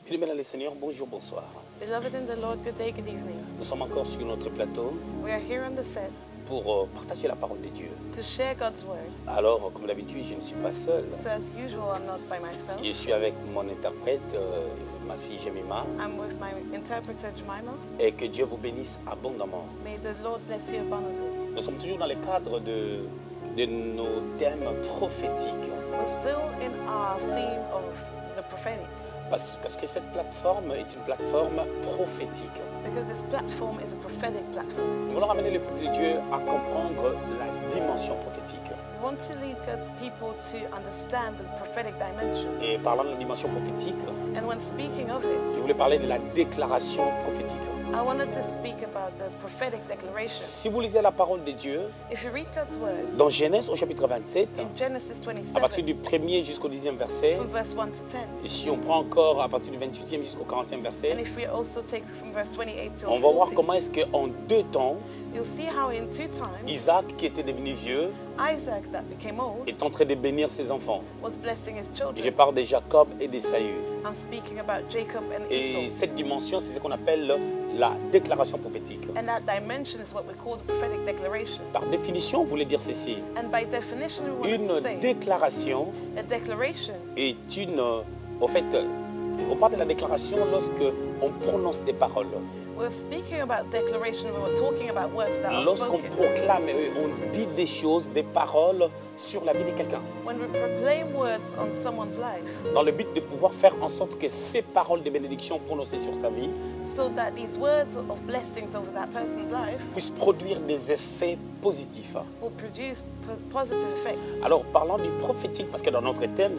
Bien-aimés dans le Seigneur, bonjour, bonsoir. Beloved in the Lord, good day, good evening. Nous sommes encore sur notre plateau We are here on the set pour partager la parole de Dieu. to share God's word. Alors, comme d'habitude, je ne suis pas seul. So as usual, I'm not by myself. Je suis avec mon interprète, ma fille Jemima, I'm with my interpreter, Jemima. et que Dieu vous bénisse abondamment. May the Lord bless you abundantly. Nous sommes toujours dans le cadre de nos thèmes prophétiques. We're still in our theme of the prophetic, Parce que cette plateforme est une plateforme prophétique. because this platform is a prophetic platform. Nous voulons ramener le peuple de Dieu à comprendre la dimension prophétique. We want to lead God's people to understand the prophetic dimension. Et parlant de la dimension prophétique, And when speaking of it, je voulais parler de la déclaration prophétique. I wanted to speak about the prophetic declaration. Si vous lisez la parole de Dieu, If you read God's word dans Genèse au chapitre 27, in Genesis à partir 27, du 1er jusqu'au 10e verset, from verse 1 to 10, et si on prend encore à partir du 28e jusqu'au 40e and verset, if we also take from verse 28 to on va voir 40, comment est-ce qu'en 2 temps, you'll see how in 2 times, Isaac, qui était devenu vieux, Isaac, that became old, est en train de bénir ses enfants. was blessing his Je children. parle de Jacob et d'Ésaü. I'm speaking about Jacob and Et Esau. cette dimension, c'est ce qu'on appelle la déclaration prophétique. And that dimension is what we call the prophetic declaration. Par définition, vous voulez dire ceci. And by definition, we want to Une say déclaration a declaration est une... En fait, on parle de la déclaration lorsque on prononce des paroles. we're speaking about declaration, we were talking about words that are Lorsqu'on spoken. proclame, on dit des choses, des paroles sur la vie de quelqu'un, When we proclaim words on someone's life, dans le but de pouvoir faire en sorte que ces paroles de bénédiction prononcées sur sa vie so that these words of blessings over that person's life puissent produire des effets positifs. will produce positive effects. Alors, parlant du prophétique, parce que dans notre thème,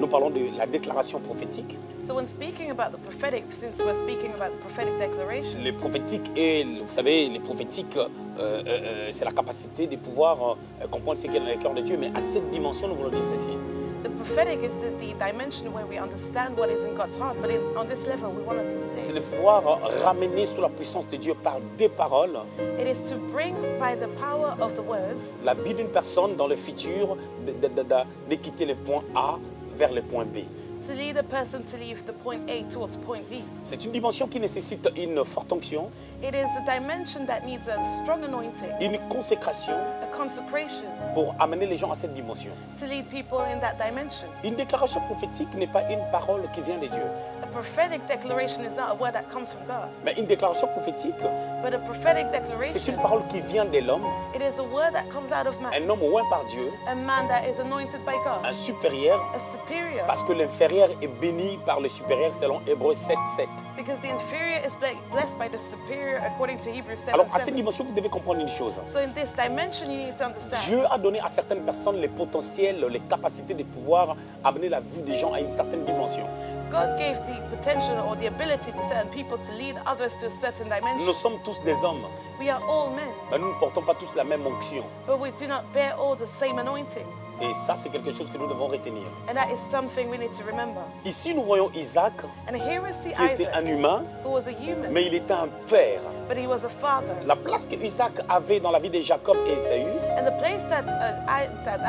nous parlons de la déclaration prophétique. So when speaking about the prophetic, since we're speaking about the prophetic declaration, Le prophétique est, vous savez, le prophétique, c'est la capacité de pouvoir comprendre ce qui est dans le cœur de Dieu. Mais à cette dimension, nous voulons dire ceci. the prophetic is the dimension where we understand what is in God's heart. But on this level, we wanted to C'est say de pouvoir ramener sous la puissance de Dieu par des paroles it is to bring by the power of the words la vie d'une personne dans le futur de quitter le point A vers le point B. to lead a person to leave the point A towards point B. C'est une dimension qui nécessite une forte onction, It is a dimension that needs a strong anointing, une consécration a consecration pour amener les gens à cette dimension. to lead people in that dimension. Une déclaration prophétique n'est pas une parole qui vient de Dieu. A prophetic declaration is not a word that comes from God, Mais une déclaration prophétique, but a prophetic c'est declaration, une parole qui vient de l'homme, it is a word that comes out of man, un homme oint par Dieu, a man that is anointed by God, un supérieur, a superior, parce que l'inférieur est béni par le supérieur selon Hébreux 7:7. because the inferior is blessed by the superior according to Hebrews 7. Alors à cette dimension, vous devez comprendre une chose. So in this dimension, you need to understand Dieu a donné à certaines personnes les potentiels, les capacités de pouvoir amener la vie des gens à une certaine dimension. God gave the potential or the ability to certain people to lead others to a certain dimension. Nous sommes tous des hommes, We are all men, mais nous ne portons pas tous la même onction. but we do not bear all the same anointing. Et ça, c'est quelque chose que nous devons retenir. And that is something we need to remember. Ici, nous voyons Isaac, And here we see qui était Isaac, un humain, who was a human, mais il était un père. but he was a father. La place que Isaac avait dans la vie de Jacob et Ésaü, And the place that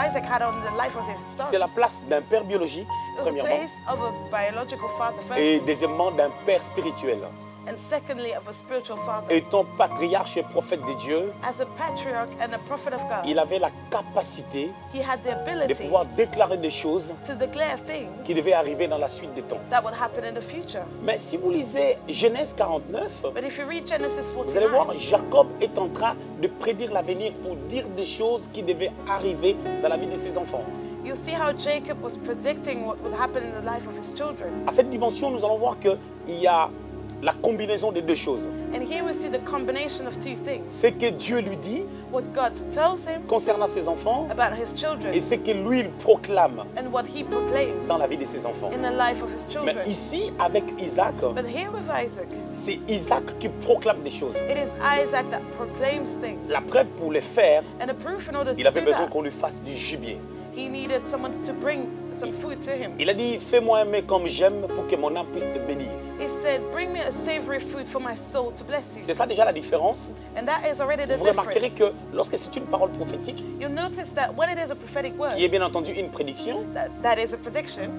Isaac had on the life of his c'est la sons, place d'un père biologique, it was a premièrement, place of a biological father et first, deuxièmement d'un père spirituel. and secondly of a spiritual father. Étant patriarche et prophète de Dieu, As a patriarch and a prophet of God, il avait la capacité he had the de ability pouvoir déclarer des choses to declare things qui devaient arriver dans la suite des temps. that would happen in the future. Mais si vous lisez Genèse 49, But if you read Genesis vous allez voir, 49, Jacob est en train de prédire l'avenir pour dire des choses qui devaient arriver dans la vie de ses enfants. you'll see how Jacob was predicting what would happen in the life of his children. À cette dimension, nous allons voir qu'il y a la combinaison des deux choses. And here we see the combination of two things. Ce que Dieu lui dit What God tells him concernant ses enfants about his children et ce que lui il proclame and what he proclaims dans la vie de ses enfants. in the life of his Mais children. ici, avec Isaac, But here with Isaac, c'est Isaac qui proclame des choses. it is Isaac that proclaims things. La preuve pour le faire, And the proof in order il to avait do besoin that, qu'on lui fasse du gibier. He needed someone to bring some food to him. Il a dit, fais-moi aimer comme j'aime pour que mon âme puisse te bénir. He said, bring me a savory food for my soul to bless you. C'est ça déjà la différence. And that is already the Vous remarquerez difference. que lorsque c'est une parole prophétique, You'll notice that when it is a prophetic word, qui est bien entendu une prédiction, that is a prediction,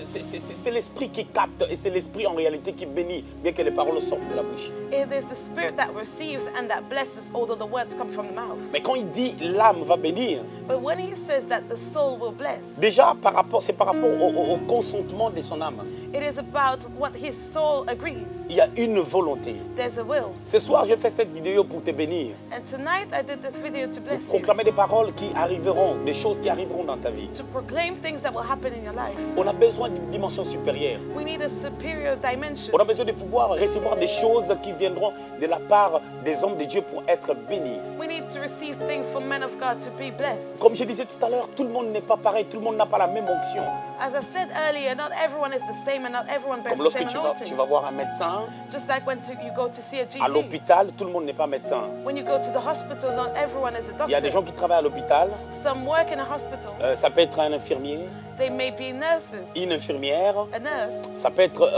c'est l'esprit qui capte et c'est l'esprit en réalité qui bénit, bien que les paroles sortent de la bouche. it is the spirit that receives and that blesses, although the words come from the mouth. Mais quand il dit l'âme va bénir, But when he says that the soul will bless, déjà c'est par rapport au consentement de son âme. it is about what his soul agrees. Il y a une volonté. There's a will. Ce soir, j'ai fait cette vidéo pour te bénir. And tonight I did this video to Pour bless you, proclamer des paroles qui arriveront, des choses qui arriveront dans ta vie. to proclaim things that will happen in your life. On a besoin d'une dimension supérieure. We need a superior dimension. On a besoin de pouvoir recevoir des choses qui viendront de la part des hommes de Dieu pour être bénis. We need to receive things from men of God to be blessed. Comme je disais tout à l'heure, tout le monde n'est pas pareil, tout le monde n'a pas la même onction. As I said earlier, not everyone is the same and not everyone bears Comme the lorsque same tu anointing. vas voir un médecin, Just like when you go to see a à GP. l'hôpital, tout le monde n'est pas médecin. When you go to the hospital, not everyone is a Il y a des gens doctor. qui travaillent à l'hôpital, Some work in a hospital. ça peut être un infirmier, They may be nurses, une infirmière, a nurse, ça peut être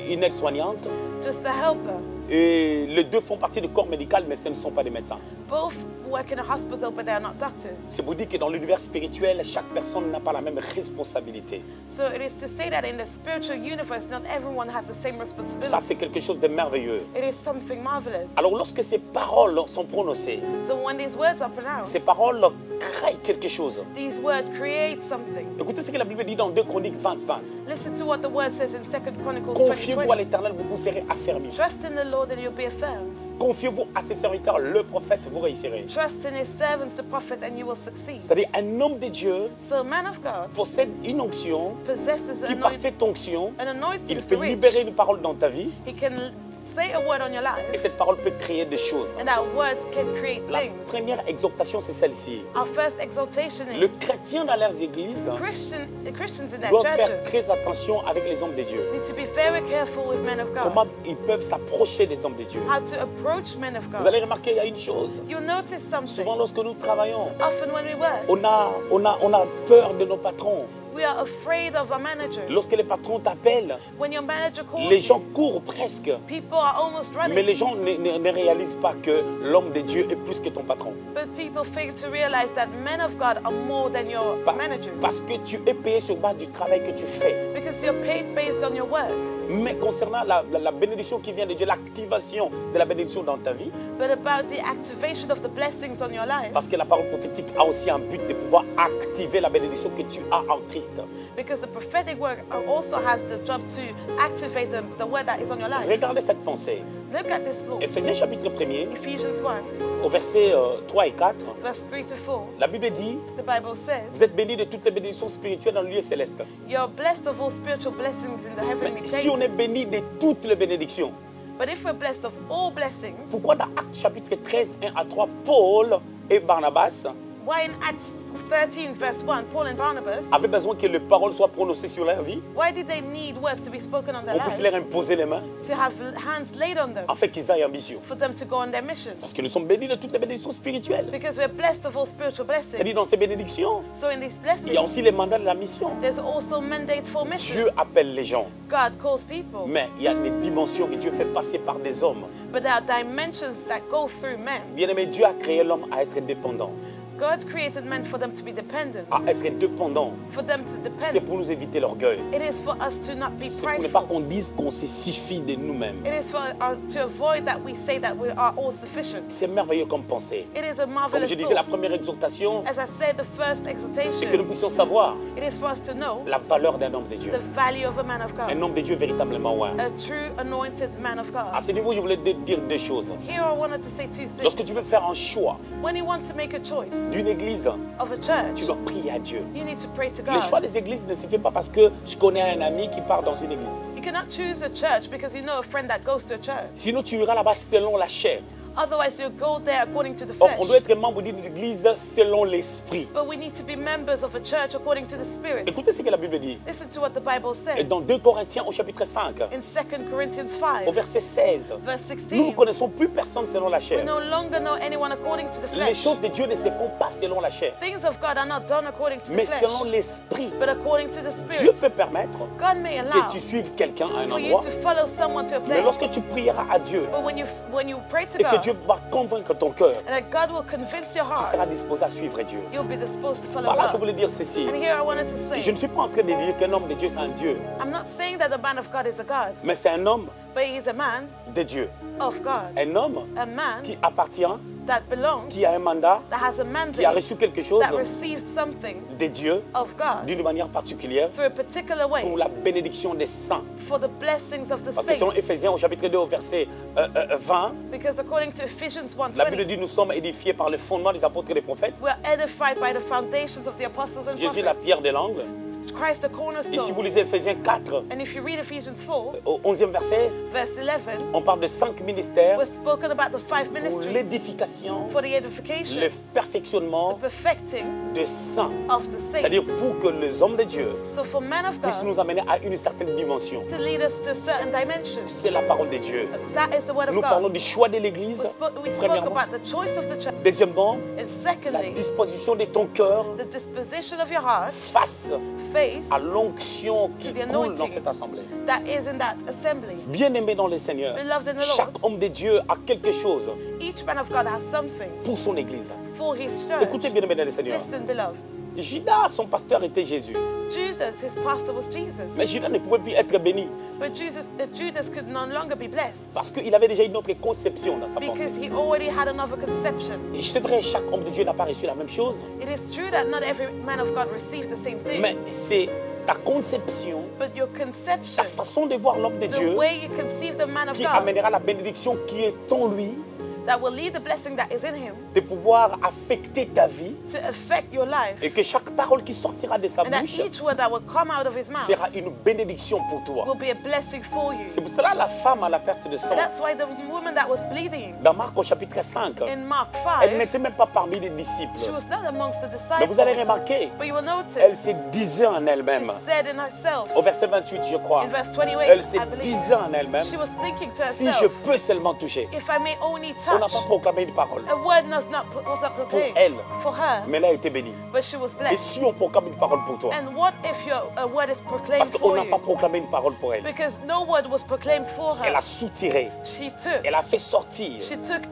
une aide-soignante. just a helper. Et les deux font partie du corps médical, mais ce ne sont pas des médecins. Both work in a hospital, but they are not doctors. C'est pour dire que dans l'univers spirituel, chaque personne n'a pas la même responsabilité. So it is to say that in the spiritual universe, not everyone has the same Ça, responsibility. c'est quelque chose de merveilleux. It is something marvelous. Alors, lorsque ces paroles sont prononcées, So when these words are pronounced, ces paroles créent quelque chose. these words create something. Écoutez ce que la Bible dit dans 2 Chroniques 20:20. Listen to what the word says in 2 Chronicles Confiez-vous à 20:20. l'Éternel, vous serez affermis. Trust in the Lord and you'll be affirmed. Confiez-vous à ses serviteurs, le prophète, vous réussirez. Trust in his servants, the prophet, and you will succeed. C'est-à-dire, un homme de Dieu So a man of God possède une onction possesses qui, par cette onction, an anointing il peut through which libérer une parole dans ta vie he can say a word on your et life, cette parole peut créer des choses. and that word can create La things. première exhortation, c'est celle-ci. Our first exaltation Le is chrétien dans leurs églises Christians in their doit faire churches très attention avec les hommes de Dieu. need to be very careful with men of Comment God, ils peuvent s'approcher des hommes de Dieu. how to approach men of Vous God. allez remarquer, il y a une chose. You'll notice Souvent, something. lorsque nous travaillons, Often when we work, on a peur de nos patrons. we are afraid of our manager. Lorsque les patrons t'appellent, When your manager calls les gens you, courent presque. people are almost Mais running. les gens ne réalisent pas que l'homme de Dieu est plus que ton patron. But people fail to realize that men of God are more than your manager. Parce que tu es payé sur base du travail que tu fais. Because you're paid based on your work. Mais concernant la bénédiction qui vient de Dieu, l'activation de la bénédiction dans ta vie, But about the activation of the blessings on your life. parce que la parole prophétique a aussi un but de pouvoir activer la bénédiction que tu as en Christ. Because the prophetic work also has the job to activate the word that is on your life. Regardez cette pensée. Look at this law. Éphésiens chapitre 1er, Ephesians 1, au verset 3 et 4, verse 3 to 4. la Bible dit, The Bible says, vous êtes bénis de toutes les bénédictions spirituelles dans le lieu céleste. you're blessed of all spiritual blessings in the heavenly Mais si on est places. béni de toutes les bénédictions, But if we're blessed of all blessings, pourquoi dans Actes chapitre 13, 1 à 3, Paul et Barnabas why in Acts 13, verse 1, Paul and Barnabas, avaient besoin que les paroles soient prononcées sur leur vie, why did they need words to be spoken on their qu'on puisse lives? leur imposer les mains, To have hands laid on them, afin qu'ils aillent en mission. for them to go on their mission. Parce que nous sommes bénis de toutes les bénédictions spirituelles. Because we're blessed of all spiritual blessings. C'est-à-dire dans ces bénédictions, So in these il y a blessings, aussi les mandats de la mission. there's also mandate for mission. Dieu appelle les gens, God calls people. mais il y a des dimensions que Dieu fait passer par des hommes. But there are dimensions that go through men. Bien-aimé, Dieu a créé l'homme à être dépendant. God created men for them to be dependent, À être dépendant, for them to c'est depend. pour nous éviter l'orgueil. It is for us to not be C'est pour ne pas prideful. qu'on dise qu'on se suffit de nous-mêmes. It is for us to avoid that we say that we are all sufficient. C'est merveilleux comme pensée. It is a Comme marvelous je disais, la thought. première exhortation, As I said, the first c'est que nous exhortation, puissions savoir it is for us to know la valeur d'un homme de Dieu. the value of a man of Un God, homme de Dieu véritablement, ouais. a true anointed man of À God. ce niveau, je voulais te dire deux choses. Here I wanted to say two things. Lorsque tu veux faire un choix When you want to make a choice d'une église, of a church, tu dois prier à Dieu. you need to pray to Le choix God. des églises ne se fait pas parce que je connais un ami qui part dans une église. You cannot choose a church because you know a friend that goes to a church. Sinon, tu iras là-bas selon la chair. Otherwise, you'll go there according to the Or, flesh. on doit être membre d'une église selon l'esprit. But we need to be members of a church according to the Spirit. Écoutez ce que la Bible dit. Listen to what the Bible Et says dans 2 Corinthiens au chapitre 5, in 2 Corinthians au 5, verset 16, verse nous ne 16. connaissons plus personne selon la We chair. no longer know anyone according to the Les flesh. choses de Dieu ne se font pas selon la chair, Things of God are not done according to the mais flesh, selon l'esprit. but according to the Dieu Spirit. peut permettre God may allow que tu suives quelqu'un à un for you endroit, to follow someone to a mais place. lorsque tu prieras à Dieu But when you pray to et que God, Dieu va convaincre ton cœur, and that God will convince your tu seras heart, disposé à suivre Dieu. you'll be disposed to follow Voilà, je God. voulais dire ceci. And here I wanted to Je say, ne suis pas en train de dire qu'un homme de Dieu, c'est un Dieu, I'm not saying that the man of God is a God, mais c'est un homme but he is a man de Dieu. of God. Un homme A man qui appartient, that belongs, qui a un mandat, that has a qui a mandate, reçu quelque chose that receives something de Dieu of God d'une manière particulière through a particular pour way la bénédiction des saints. for the blessings of the Parce que selon saints. Éphésiens au chapitre 2 au verset 20, Because according to Ephesians la Bible 1:20, dit nous sommes édifiés par le fondement des apôtres et des prophètes. we're edified by the foundations of the apostles and Jésus est la prophets. pierre de l'angle. Christ the Et si vous cornerstone. lisez Éphésiens 4 And if you read Ephesians 4, au 11e verset, verse 11, on parle de 5 ministères we're spoken about the 5 pour ministries l'édification, for the edification, le the perfectionnement perfecting des saints. of the C'est-à-dire saints. pour que les hommes de Dieu So for men of puissent God nous amener à une certaine dimension. to lead us to a certain dimension, C'est la parole de Dieu. that is the word of Nous parlons God. du choix de l'Église, We spoke premièrement. about the choice of the church, Deuxièmement, and la secondly, disposition de ton cœur the disposition of your heart face face à l'onction qui To the coule dans anointing. cette assemblée. that is in that assembly. Bien-aimé dans le Seigneur, Beloved in the Lord. chaque homme de Dieu a quelque chose Each man of God has something pour son Église. for his church. Écoutez, bien-aimé dans le Seigneur, Listen, beloved. Judas, son pasteur était Jésus. Judas, his pastor was Jesus. Mais Judas ne pouvait plus être béni But Judas could no longer be blessed parce qu'il avait déjà une autre conception dans sa because pensée. he already had another conception. Et c'est vrai, chaque homme de Dieu n'a pas reçu la même chose, It is true that not every man of God received the same thing, mais c'est ta conception, but your ta conception, façon de voir l'homme de the Dieu way you conceive the man of qui God, amènera la bénédiction qui est en lui, that will lead the blessing that is in him de pouvoir affecter ta vie to affect your life, et que chaque parole qui sortira de sa and that bouche each word that will come out of his mouth sera une bénédiction pour toi. will be a blessing for you. C'est pour cela la femme à la perte de sang, That's why the woman that was bleeding dans Marc au chapitre 5, in Mark elle 5, n'était même pas parmi les disciples. she was not amongst the Mais vous allez disciples, remarquer, but you will elle notice se disait en she elle-même, said in herself, au verset 28 je crois, in verse 28, elle se I believe, disait en elle-même, she was thinking to si je herself, peux seulement toucher. if I may only On n'a touch, pas proclamé une parole, a word was not proclaimed elle. for her, mais elle a été bénie. but she was Et blessed. si on proclame une parole pour toi, And what if a word is proclaimed parce qu'on for n'a you? pas proclamé une parole pour elle, Because no word was proclaimed for elle her. a soutiré, She took elle a fait sortir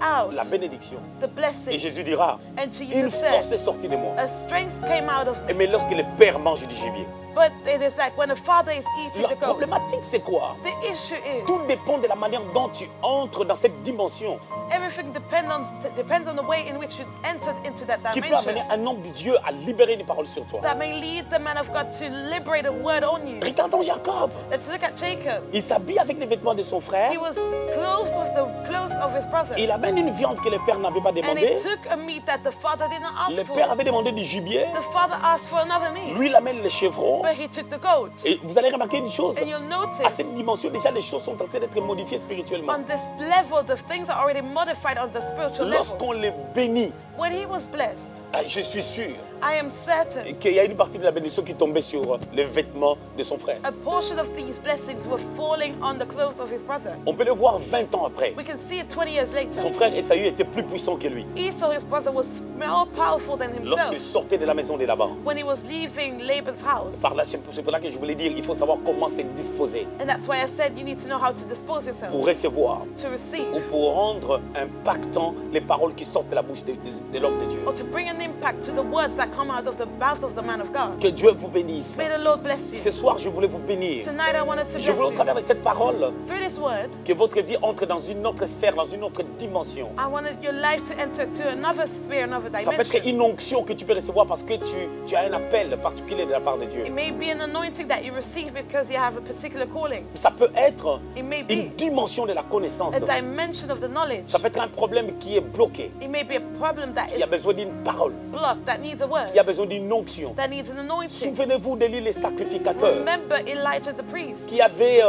out la bénédiction. the Et blessing. Jésus dira, And une Jesus force said, est sortie de moi. a strength came out of Et me. mais lorsque le Père mange du gibier, But it is like when a father is eating la the goat. problématique c'est quoi? The issue is Tout dépend de la manière dont tu entres dans cette dimension everything depends on the way in which you entered into that qui peut amener dimension. un homme de Dieu à libérer une parole sur toi. That may lead the man of God to liberate a word on you. Regardons Jacob. Let's look at Jacob. Il s'habille avec les vêtements de son frère. He was clothed with the clothes of his brother. Il amène une viande que le père n'avait pas And demandée. he took a meat that the father didn't Le ask père for. avait demandé du gibier. The father asked for another meat. Lui, il amène les chevrons. But he took the goat. Et vous allez remarquer une chose. And you'll À notice cette dimension, déjà, les choses sont en train d'être modifiées spirituellement. on this level, the things are already modified on the spiritual level. Lorsqu'on les bénit, When he was blessed, je suis sûr I am certain qu'il y a une partie de la bénédiction qui tombait sur les vêtements de son frère. a portion of these blessings were falling on the clothes of his brother. On peut le voir 20 ans après. We can see it 20 years Son later. frère Esaü était plus puissant que lui. Esau, his brother, was more powerful than Lorsqu'il himself sortait de la maison de Laban. when he was leaving Laban's house. Par là, c'est pour cela que je voulais dire, il faut savoir comment se disposer And that's why I said you need to know how to dispose yourself, pour recevoir to receive, ou pour rendre impactant les paroles qui sortent de la bouche de l'homme de Dieu. or to bring an impact to the words that come out of the mouth of the man of God. Que Dieu vous bénisse. May the Lord bless Ce you. soir, je voulais vous bénir. Tonight I wanted to Je voulais au bless travers you. de cette parole Through this word, que votre vie entre dans une autre sphère, dans une autre dimension. I wanted your life to enter to another sphere, another Ça peut être dimension. une onction que tu peux recevoir parce que tu as un appel particulier de la part de Dieu. It may be an anointing that you receive because you have a particular calling. Ça peut être It may une be dimension de la connaissance. a dimension of the knowledge. Ça peut être un problème qui est bloqué, It may be a problem that qui a is besoin d'une parole, blocked, that needs a word, qui a besoin d'une onction. that needs an anointing. Souvenez-vous d'Élie le sacrificateur Remember Elijah the priest. qui avait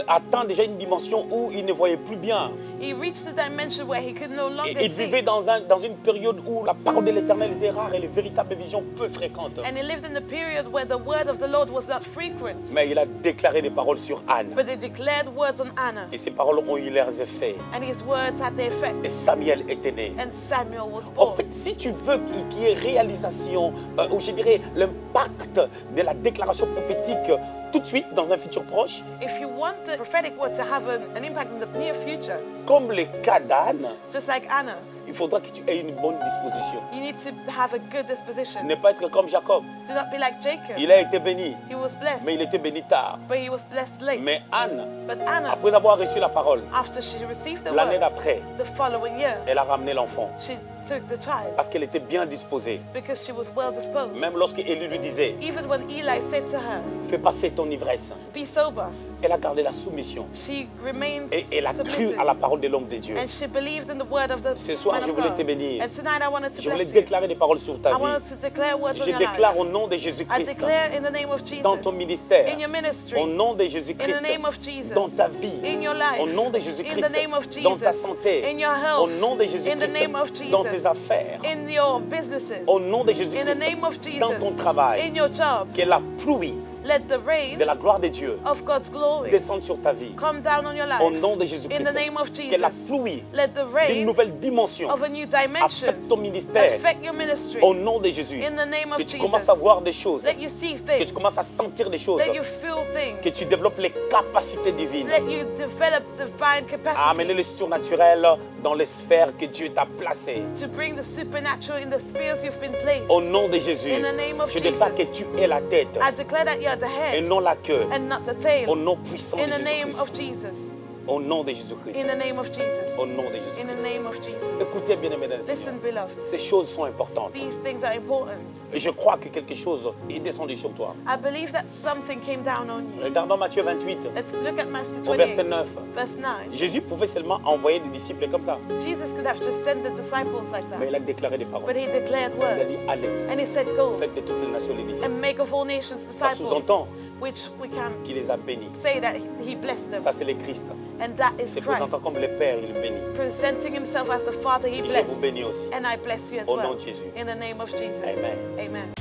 atteint déjà une dimension où il ne voyait plus bien. He reached the dimension where he could no longer Et il see. vivait dans une période où la parole de l'Éternel était rare et les véritables visions peu fréquentes. And he lived in a period where the word of the Lord was not frequent. Mais il a déclaré des paroles sur Anne. But he declared words on Anna. Et ces paroles ont eu leurs effets. And his words had their effect. Et Samuel était né. And Samuel was En born. fait, si tu veux qu'il y ait réalisation, ou je dirais l'impact de la déclaration prophétique tout de suite dans un futur proche, If you want the prophetic word to have an impact in the near future, comme le cas d'Anne, just like Anna, il faudra que tu aies une bonne disposition. you need to have a good disposition. Ne pas être comme Jacob. Do not be like Jacob. Il a été béni, He was blessed, mais il était béni tard. but he was blessed late. Mais Anne, But Anna, après avoir reçu la parole, after she received the l'année word, d'après, the following year, elle a ramené l'enfant. she took the child Parce qu'elle était bien disposée. because she was well disposed. Même lorsque Élie lui disait, Even when Eli said to her, fais passer ton ivresse, be sober, elle a gardé la soumission. she remained Et elle a cru submissive. à la parole de l'homme de Dieu. And she believed in the word of the Ce soir, man je of voulais God. te bénir. And tonight I wanted to Je voulais bless you. déclarer des paroles sur ta I vie. wanted to declare words on Je your déclare life. au nom de I Jésus-Christ, declare in the name of Jesus, dans ton ministère, in your ministry, au nom de in Jésus-Christ, the name of Jesus, dans ta vie, in your life, au nom de in the Jésus-Christ, name of dans ta Jesus, santé, in your au health, nom de in the Jésus-Christ, name of Jesus, dans tes affaires, in your businesses, au nom de in the Jésus-Christ, name of dans Jesus, ton travail, in your job. que la pluie Let the rain de la gloire de Dieu of God's glory descende sur ta vie. come down on your Au life. nom de In Jésus-Christ, the name of que la Jesus, pluie let the d'une rain nouvelle dimension of a new dimension affecte ton ministère. affect your ministry. Au nom de Jésus, In the name of que tu Jesus, commences à voir des choses, let you see que things, tu commences à sentir des choses, let you feel que things, tu développes les capacités divines let you develop divine à amener capacity le surnaturel dans les sphères que Dieu t'a placées. to bring the supernatural in the spheres you've been placed. Au nom de Jésus, In the name of je déclare que Jesus, tu es la tête I declare that you are the et head non la queue. and not the Au tail. nom puissant de In the name Jésus-Christ. of Jesus. Au nom de Jésus-Christ. In the name of Jesus. Au nom de In the Jésus-Christ. name of Jesus. Écoutez, bien-aimés, mesdames et Listen, messieurs, beloved. ces choses sont importantes. These things are important. Et je crois que quelque chose est descendu sur toi. I believe that something came down on you. Regardons Matthieu 28, Let's look at Matthew au verset 28, 9. verse 9. Jésus pouvait seulement envoyer des disciples comme ça. Jesus could have just sent the disciples like Mais il that. a déclaré des paroles. But he declared Il a dit, words. allez, And he said, go faites de toutes les nations les disciples. and make of all nations Ça disciples. sous-entend Which we can qu'il les a bénis. say that he blessed them. Ça, c'est le Christ. And that is C'est Christ. présentant comme le Père, il bénit. Presenting himself as the Father, he Et je vous blessed. bénis aussi. And I bless you as Au nom well. de Jésus. In the name of Jesus. Amen. Amen.